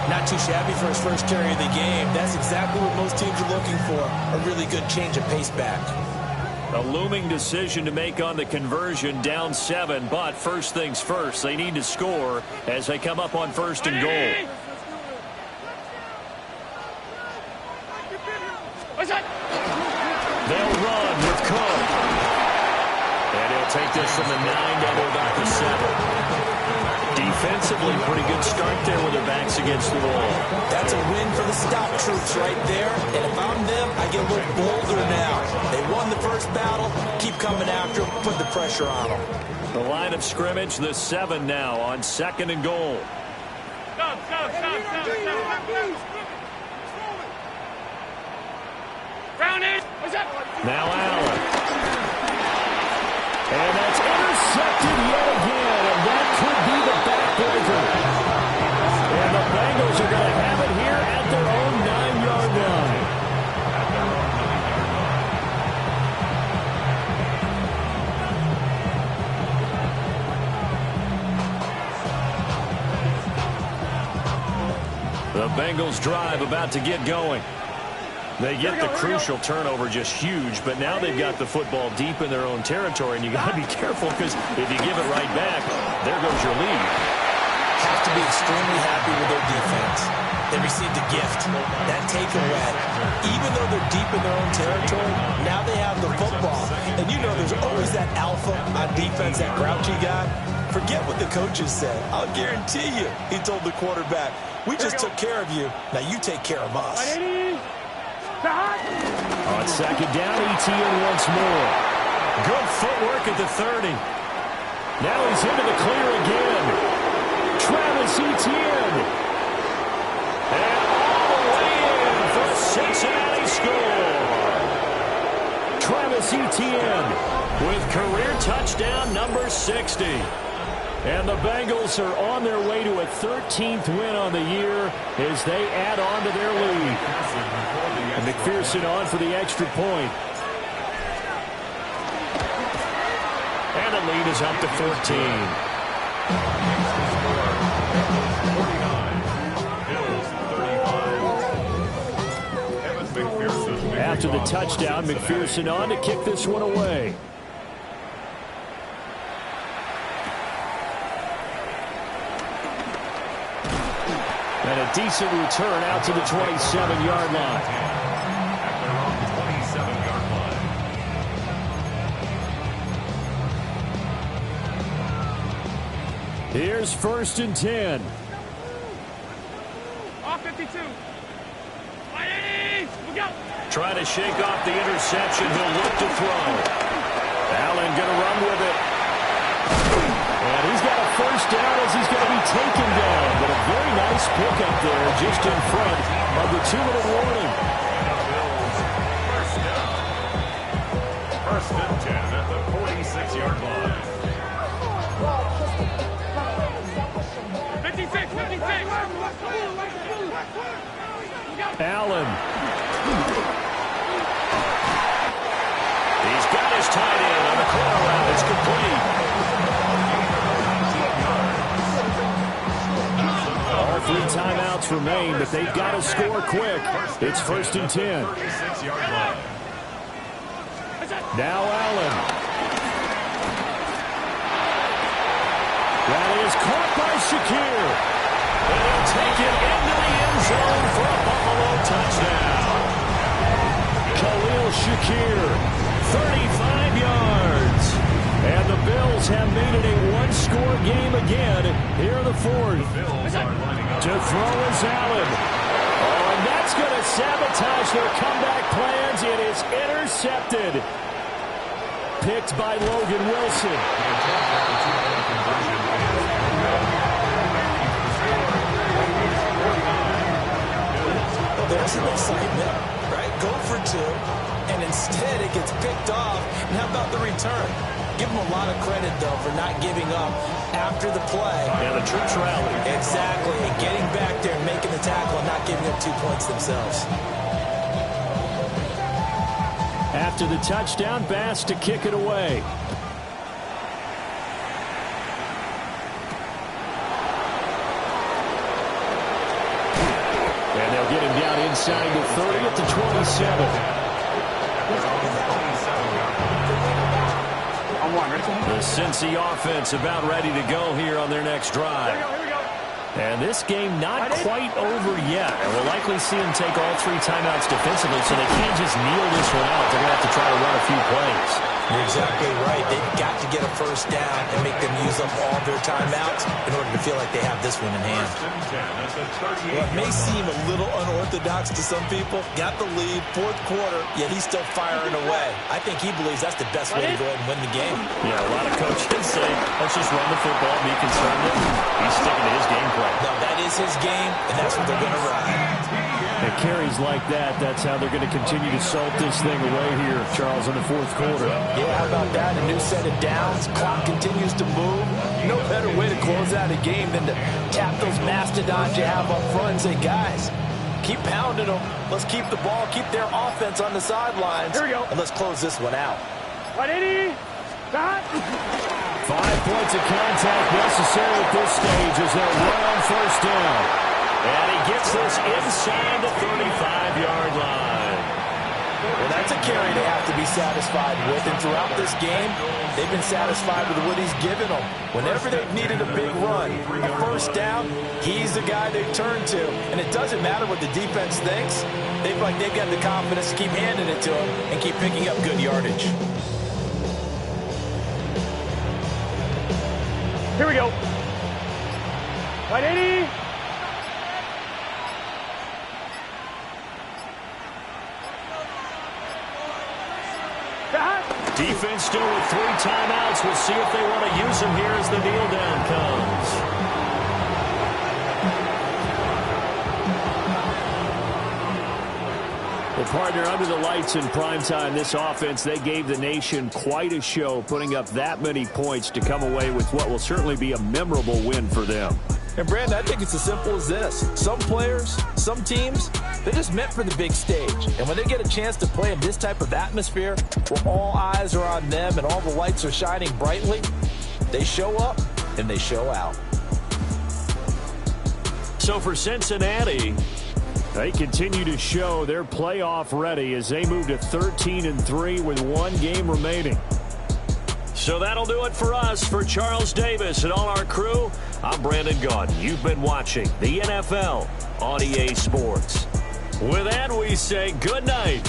Not too shabby for his first carry of the game. That's exactly what most teams are looking for, a really good change of pace back. A looming decision to make on the conversion, down 7, but first things first, they need to score as they come up on first and goal. They'll run with Cook. And he'll take this from the 9 down to about the 7. Defensively, pretty good start there with their backs against the wall. That's a win for the stop troops right there. And if I'm them, I get a little bolder now. They won the first battle. Keep coming after them. Put the pressure on them. The line of scrimmage, the 7 now on second and goal. Stop. Round it. What's up? Now Allen. And that's intercepted yet again. And that could be the backbreaker. And the Bengals are going to have it here at their own 9-yard line. The Bengals drive about to get going. They get the crucial turnover, just huge, but now they've got the football deep in their own territory, and you got to be careful because if you give it right back, there goes your lead. Have to be extremely happy with their defense. They received a gift, that takeaway. Even though they're deep in their own territory, now they have the football. And you know there's always that alpha on defense, that grouchy guy. Forget what the coaches said. I'll guarantee you, he told the quarterback, we just took care of you. Now you take care of us. On second down, ETN once more. Good footwork at the 30. Now he's into the clear again. Travis Etienne. And all the way in for a Cincinnati score. Travis Etienne with career touchdown number 60. And the Bengals are on their way to a 13th win on the year as they add on to their lead. And McPherson on for the extra point. And the lead is up to 14. After the touchdown, McPherson on to kick this one away. And a decent return out to the 27-yard line. Here's first and 10. Off 52. Trying to shake off the interception. He'll look to throw. Allen going to run with it. And he's got a first down as he's going to be taken down. But a very nice pick up there just in front of the 2-minute warning. First and 10 at the 46-yard line. 56. Allen. He's got his tight end on the corner route. It's complete. All 3 timeouts remain, but they've got to score quick. It's first and 10. Now Allen. That is caught by Shakir. And he'll take it into the end zone for a Buffalo touchdown. Khalil Shakir, 35 yards. And the Bills have made it a one-score game again here in the fourth. To throw is Allen. Oh, and that's going to sabotage their comeback plans. It is intercepted. Picked by Logan Wilson. Well, there's some excitement, right? Go for 2, and instead it gets picked off. And how about the return? Give them a lot of credit, though, for not giving up after the play. Yeah, the troops rallied. Exactly. And getting back there and making the tackle and not giving up 2 points themselves. after the touchdown. Bass to kick it away. And they'll get him down inside the 30 at the 27. The Cincy offense about ready to go here on their next drive. And this game not quite over yet. And we'll likely see them take all 3 timeouts defensively, so they can't just kneel this one out. They're going to have to try to run a few plays. You're exactly right. They've got to get a first down and make them use up all their timeouts in order to feel like they have this one in hand. Well, it may seem a little unorthodox to some people. Got the lead, 4th quarter, yet he's still firing away. I think he believes that's the best way to go ahead and win the game. Yeah, a lot of coaches say, let's just run the football, be conservative. He's sticking to his game plan. No, that is his game, and that's what they're going to ride. It carries like that. That's how they're going to continue to salt this thing away here, Charles, in the 4th quarter. Yeah, how about that? A new set of downs. Clock continues to move. No better way to close out a game than to tap those mastodons you have up front and say, guys, keep pounding them. Let's keep the ball, keep their offense on the sidelines. Here we go. And let's close this one out. 180. Stop. 5 points of contact necessary at this stage as they're right on first down. And he gets this inside the 35-yard line. Well, that's a carry they have to be satisfied with. And throughout this game, they've been satisfied with what he's given them. Whenever they've needed a big run, a first down, he's the guy they turn to. And it doesn't matter what the defense thinks. They've got the confidence to keep handing it to him and keep picking up good yardage. Here we go. 180. Defense still with 3 timeouts. We'll see if they want to use them here as the kneel down comes. Well, partner, under the lights in primetime, this offense, they gave the nation quite a show, putting up that many points to come away with what will certainly be a memorable win for them. And, Brandon, I think it's as simple as this. Some players, some teams, they're just meant for the big stage. And when they get a chance to play in this type of atmosphere where all eyes are on them and all the lights are shining brightly, they show up and they show out. So for Cincinnati, they continue to show they're playoff ready as they move to 13-3 with 1 game remaining. So that'll do it for us. For Charles Davis and all our crew, I'm Brandon Gaudin. You've been watching the NFL on EA Sports. With that, we say good night.